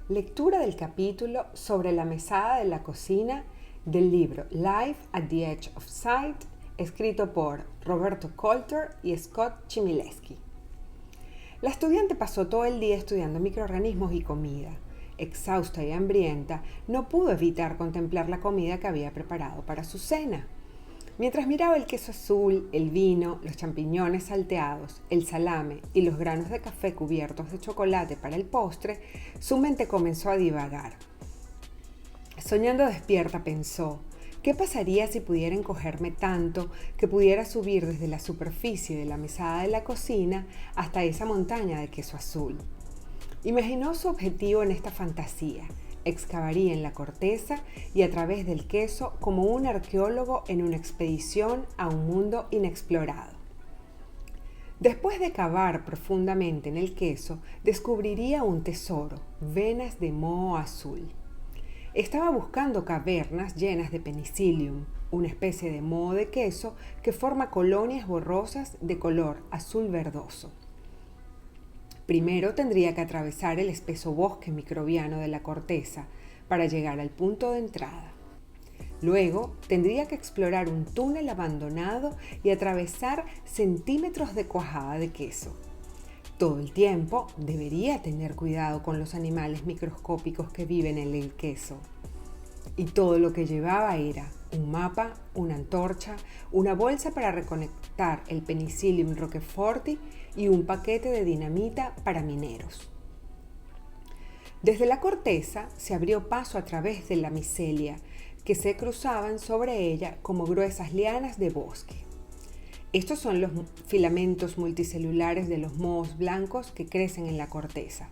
Lectura del capítulo sobre la mesada de la cocina del libro Life at the Edge of Sight, escrito por Roberto Coulter y Scott Chmielewski. La estudiante pasó todo el día estudiando microorganismos y comida. Exhausta y hambrienta, no pudo evitar contemplar la comida que había preparado para su cena. Mientras miraba el queso azul, el vino, los champiñones salteados, el salame y los granos de café cubiertos de chocolate para el postre, su mente comenzó a divagar. Soñando despierta pensó, ¿qué pasaría si pudiera encogerme tanto que pudiera subir desde la superficie de la mesada de la cocina hasta esa montaña de queso azul? Imaginó su objetivo en esta fantasía. Excavaría en la corteza y a través del queso como un arqueólogo en una expedición a un mundo inexplorado. Después de cavar profundamente en el queso, descubriría un tesoro, venas de moho azul. Estaba buscando cavernas llenas de penicillium, una especie de moho de queso que forma colonias borrosas de color azul verdoso. Primero tendría que atravesar el espeso bosque microbiano de la corteza para llegar al punto de entrada. Luego tendría que explorar un túnel abandonado y atravesar centímetros de cuajada de queso. Todo el tiempo debería tener cuidado con los animales microscópicos que viven en el queso. Y todo lo que llevaba era un mapa, una antorcha, una bolsa para reconectar el Penicillium roqueforti y un paquete de dinamita para mineros. Desde la corteza se abrió paso a través de la micelia, que se cruzaban sobre ella como gruesas lianas de bosque. Estos son los filamentos multicelulares de los mohos blancos que crecen en la corteza.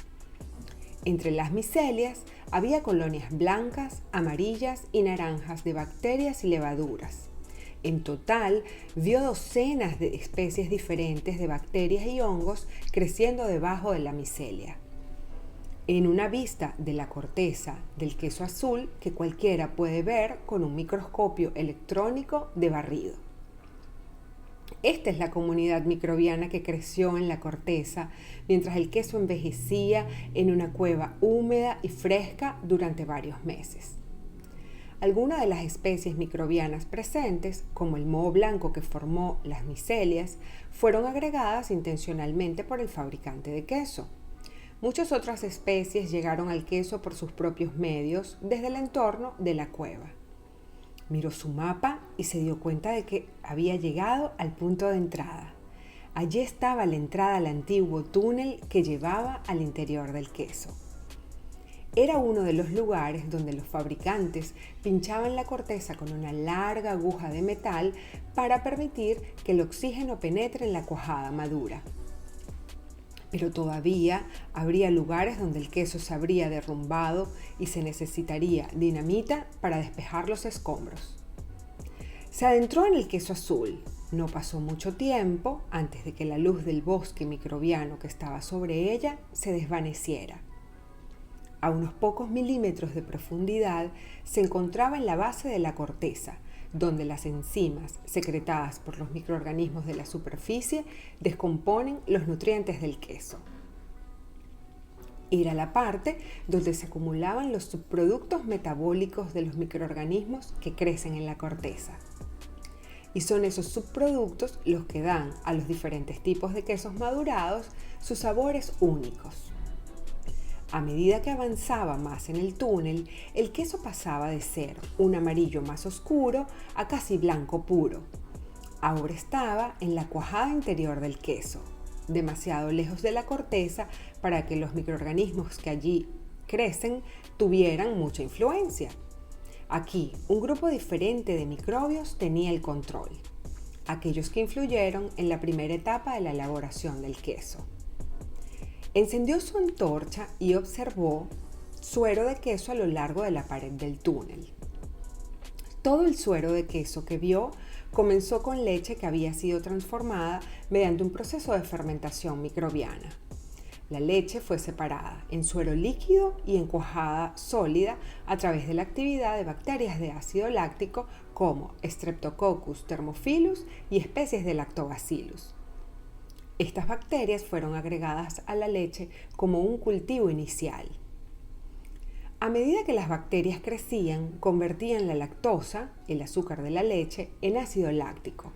Entre las micelias había colonias blancas, amarillas y naranjas de bacterias y levaduras. En total, vio docenas de especies diferentes de bacterias y hongos creciendo debajo de la micelia. En una vista de la corteza del queso azul que cualquiera puede ver con un microscopio electrónico de barrido. Esta es la comunidad microbiana que creció en la corteza mientras el queso envejecía en una cueva húmeda y fresca durante varios meses. Algunas de las especies microbianas presentes, como el moho blanco que formó las micelias, fueron agregadas intencionalmente por el fabricante de queso. Muchas otras especies llegaron al queso por sus propios medios desde el entorno de la cueva. Miró su mapa y se dio cuenta de que había llegado al punto de entrada. Allí estaba la entrada al antiguo túnel que llevaba al interior del queso. Era uno de los lugares donde los fabricantes pinchaban la corteza con una larga aguja de metal para permitir que el oxígeno penetre en la cuajada madura. Pero todavía habría lugares donde el queso se habría derrumbado y se necesitaría dinamita para despejar los escombros. Se adentró en el queso azul. No pasó mucho tiempo antes de que la luz del bosque microbiano que estaba sobre ella se desvaneciera. A unos pocos milímetros de profundidad se encontraba en la base de la corteza, donde las enzimas secretadas por los microorganismos de la superficie descomponen los nutrientes del queso. Era la parte donde se acumulaban los subproductos metabólicos de los microorganismos que crecen en la corteza. Y son esos subproductos los que dan a los diferentes tipos de quesos madurados sus sabores únicos. A medida que avanzaba más en el túnel, el queso pasaba de ser un amarillo más oscuro a casi blanco puro. Ahora estaba en la cuajada interior del queso, demasiado lejos de la corteza para que los microorganismos que allí crecen tuvieran mucha influencia. Aquí, un grupo diferente de microbios tenía el control, aquellos que influyeron en la primera etapa de la elaboración del queso. Encendió su antorcha y observó suero de queso a lo largo de la pared del túnel. Todo el suero de queso que vio comenzó con leche que había sido transformada mediante un proceso de fermentación microbiana. La leche fue separada en suero líquido y en cuajada sólida a través de la actividad de bacterias de ácido láctico como Streptococcus thermophilus y especies de Lactobacillus. Estas bacterias fueron agregadas a la leche como un cultivo inicial. A medida que las bacterias crecían, convertían la lactosa, el azúcar de la leche, en ácido láctico.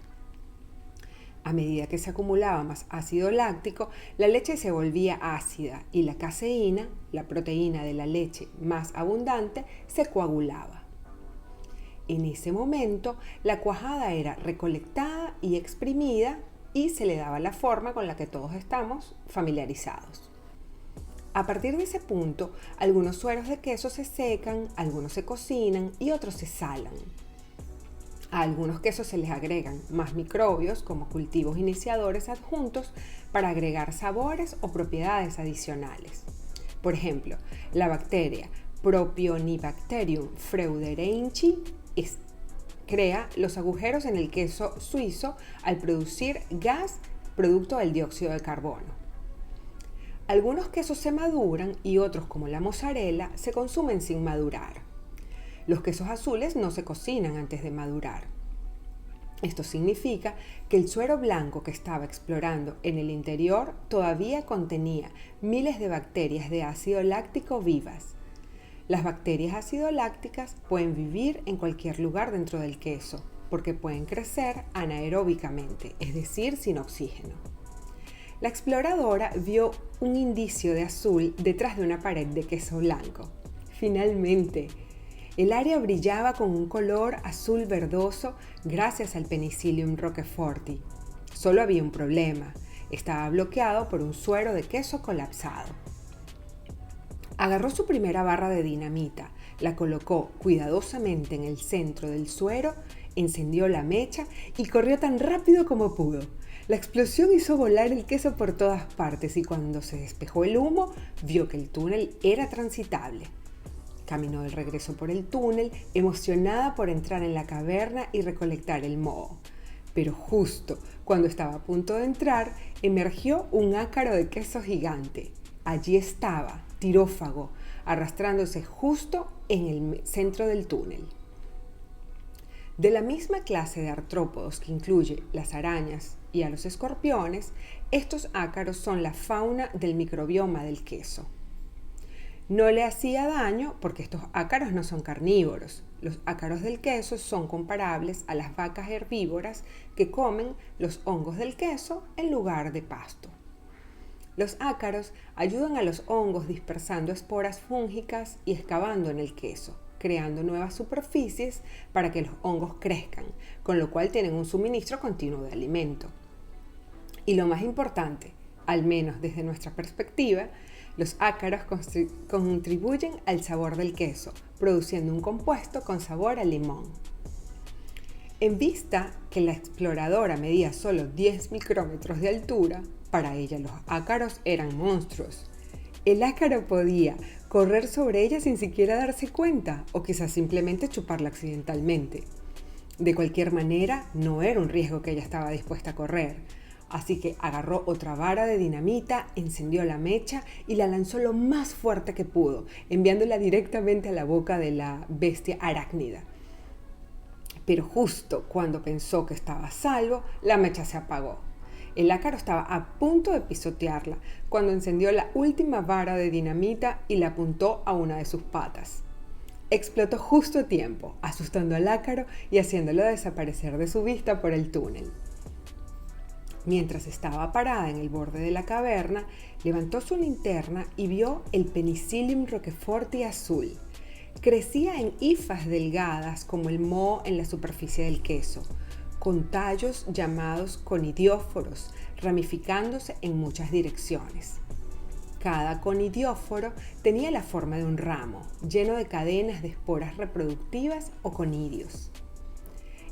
A medida que se acumulaba más ácido láctico, la leche se volvía ácida y la caseína, la proteína de la leche más abundante, se coagulaba. En ese momento, la cuajada era recolectada y exprimida y se le daba la forma con la que todos estamos familiarizados. A partir de ese punto, algunos sueros de queso se secan, algunos se cocinan y otros se salan. A algunos quesos se les agregan más microbios como cultivos iniciadores adjuntos para agregar sabores o propiedades adicionales. Por ejemplo, la bacteria Propionibacterium freudenreich crea los agujeros en el queso suizo al producir gas producto del dióxido de carbono. Algunos quesos se maduran y otros, como la mozzarella, se consumen sin madurar. Los quesos azules no se cocinan antes de madurar. Esto significa que el suero blanco que estaba explorando en el interior todavía contenía miles de bacterias de ácido láctico vivas. Las bacterias ácido lácticas pueden vivir en cualquier lugar dentro del queso, porque pueden crecer anaeróbicamente, es decir, sin oxígeno. La exploradora vio un indicio de azul detrás de una pared de queso blanco. Finalmente, el área brillaba con un color azul verdoso gracias al Penicillium roqueforti. Solo había un problema: estaba bloqueado por un suero de queso colapsado. Agarró su primera barra de dinamita, la colocó cuidadosamente en el centro del suero, encendió la mecha y corrió tan rápido como pudo. La explosión hizo volar el queso por todas partes y cuando se despejó el humo, vio que el túnel era transitable. Caminó de regreso por el túnel, emocionada por entrar en la caverna y recolectar el moho. Pero justo cuando estaba a punto de entrar, emergió un ácaro de queso gigante. Allí estaba, tirófago, arrastrándose justo en el centro del túnel. De la misma clase de artrópodos que incluye las arañas y a los escorpiones, estos ácaros son la fauna del microbioma del queso. No le hacía daño porque estos ácaros no son carnívoros. Los ácaros del queso son comparables a las vacas herbívoras que comen los hongos del queso en lugar de pasto. Los ácaros ayudan a los hongos dispersando esporas fúngicas y excavando en el queso, creando nuevas superficies para que los hongos crezcan, con lo cual tienen un suministro continuo de alimento. Y lo más importante, al menos desde nuestra perspectiva, los ácaros contribuyen al sabor del queso, produciendo un compuesto con sabor a limón. En vista que la exploradora medía solo 10 micrómetros de altura, para ella los ácaros eran monstruos. El ácaro podía correr sobre ella sin siquiera darse cuenta, o quizás simplemente chuparla accidentalmente. De cualquier manera, no era un riesgo que ella estaba dispuesta a correr. Así que agarró otra vara de dinamita, encendió la mecha y la lanzó lo más fuerte que pudo, enviándola directamente a la boca de la bestia arácnida. Pero justo cuando pensó que estaba a salvo, la mecha se apagó. El ácaro estaba a punto de pisotearla cuando encendió la última vara de dinamita y la apuntó a una de sus patas. Explotó justo a tiempo, asustando al ácaro y haciéndolo desaparecer de su vista por el túnel. Mientras estaba parada en el borde de la caverna, levantó su linterna y vio el Penicillium roqueforti azul. Crecía en hifas delgadas como el moho en la superficie del queso, con tallos llamados conidióforos, ramificándose en muchas direcciones. Cada conidióforo tenía la forma de un ramo, lleno de cadenas de esporas reproductivas o conidios.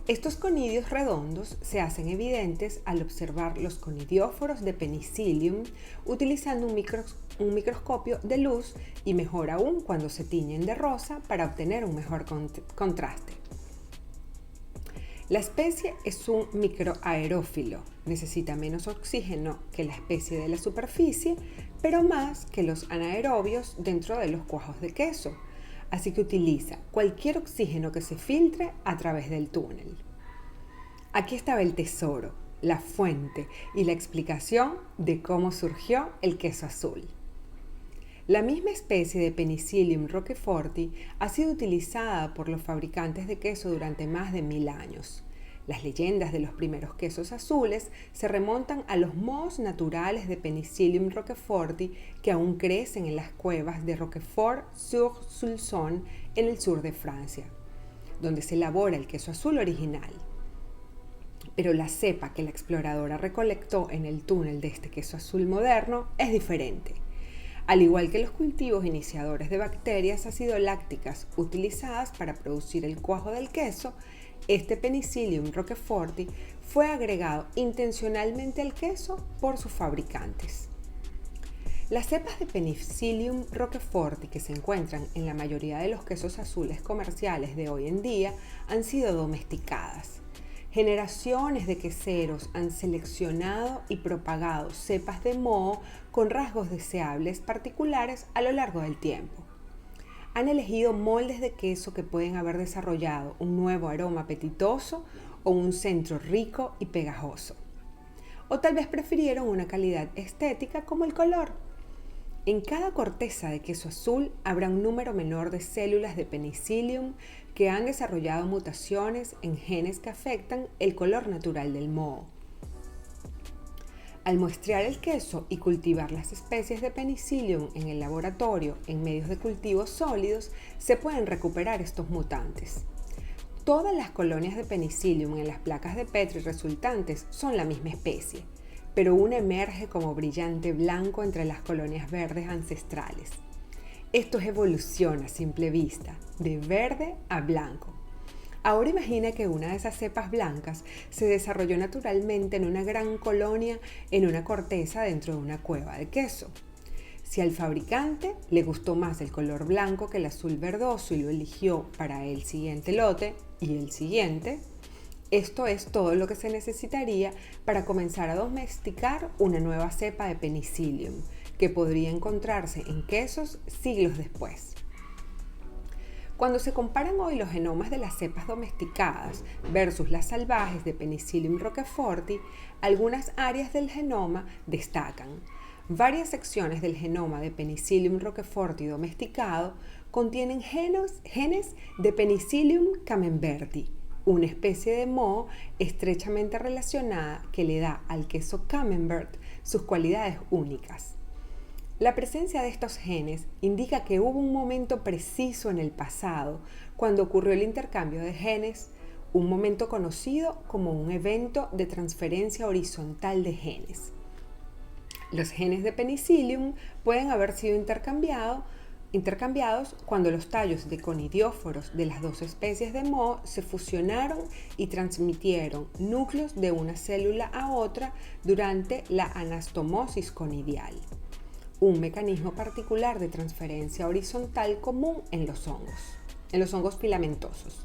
Estos conidios redondos se hacen evidentes al observar los conidióforos de Penicillium utilizando un microscopio de luz y mejor aún cuando se tiñen de rosa para obtener un mejor contraste. La especie es un microaerófilo, necesita menos oxígeno que la especie de la superficie, pero más que los anaerobios dentro de los cuajos de queso. Así que utiliza cualquier oxígeno que se filtre a través del túnel. Aquí estaba el tesoro, la fuente y la explicación de cómo surgió el queso azul. La misma especie de Penicillium roqueforti ha sido utilizada por los fabricantes de queso durante más de 1000 años. Las leyendas de los primeros quesos azules se remontan a los mohos naturales de Penicillium roqueforti que aún crecen en las cuevas de Roquefort-sur-Soulzon en el sur de Francia, donde se elabora el queso azul original. Pero la cepa que la exploradora recolectó en el túnel de este queso azul moderno es diferente. Al igual que los cultivos iniciadores de bacterias acidolácticas utilizadas para producir el cuajo del queso, este Penicillium roqueforti fue agregado intencionalmente al queso por sus fabricantes. Las cepas de Penicillium roqueforti que se encuentran en la mayoría de los quesos azules comerciales de hoy en día han sido domesticadas. Generaciones de queseros han seleccionado y propagado cepas de moho con rasgos deseables particulares a lo largo del tiempo. Han elegido moldes de queso que pueden haber desarrollado un nuevo aroma apetitoso o un centro rico y pegajoso. O tal vez prefirieron una calidad estética como el color. En cada corteza de queso azul habrá un número menor de células de Penicillium que han desarrollado mutaciones en genes que afectan el color natural del moho. Al muestrear el queso y cultivar las especies de Penicillium en el laboratorio en medios de cultivo sólidos, se pueden recuperar estos mutantes. Todas las colonias de Penicillium en las placas de Petri resultantes son la misma especie, pero una emerge como brillante blanco entre las colonias verdes ancestrales. Esto es evolución a simple vista, de verde a blanco. Ahora imagina que una de esas cepas blancas se desarrolló naturalmente en una gran colonia en una corteza dentro de una cueva de queso. Si al fabricante le gustó más el color blanco que el azul verdoso y lo eligió para el siguiente lote y el siguiente, esto es todo lo que se necesitaría para comenzar a domesticar una nueva cepa de Penicillium, que podría encontrarse en quesos siglos después. Cuando se comparan hoy los genomas de las cepas domesticadas versus las salvajes de Penicillium roqueforti, algunas áreas del genoma destacan. Varias secciones del genoma de Penicillium roqueforti domesticado contienen genes de Penicillium camemberti, una especie de moho estrechamente relacionada que le da al queso camembert sus cualidades únicas. La presencia de estos genes indica que hubo un momento preciso en el pasado cuando ocurrió el intercambio de genes, un momento conocido como un evento de transferencia horizontal de genes. Los genes de Penicillium pueden haber sido intercambiados cuando los tallos de conidióforos de las dos especies de moho se fusionaron y transmitieron núcleos de una célula a otra durante la anastomosis conidial, un mecanismo particular de transferencia horizontal común en los hongos filamentosos.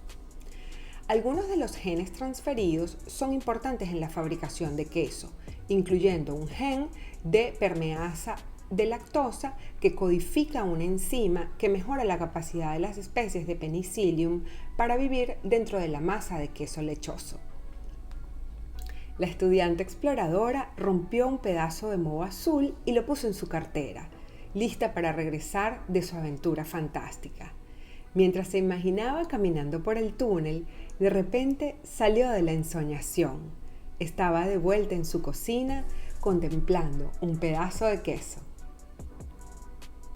Algunos de los genes transferidos son importantes en la fabricación de queso, incluyendo un gen de permeasa de lactosa que codifica una enzima que mejora la capacidad de las especies de Penicillium para vivir dentro de la masa de queso lechoso. La estudiante exploradora rompió un pedazo de moho azul y lo puso en su cartera, lista para regresar de su aventura fantástica. Mientras se imaginaba caminando por el túnel, de repente salió de la ensoñación. Estaba de vuelta en su cocina contemplando un pedazo de queso.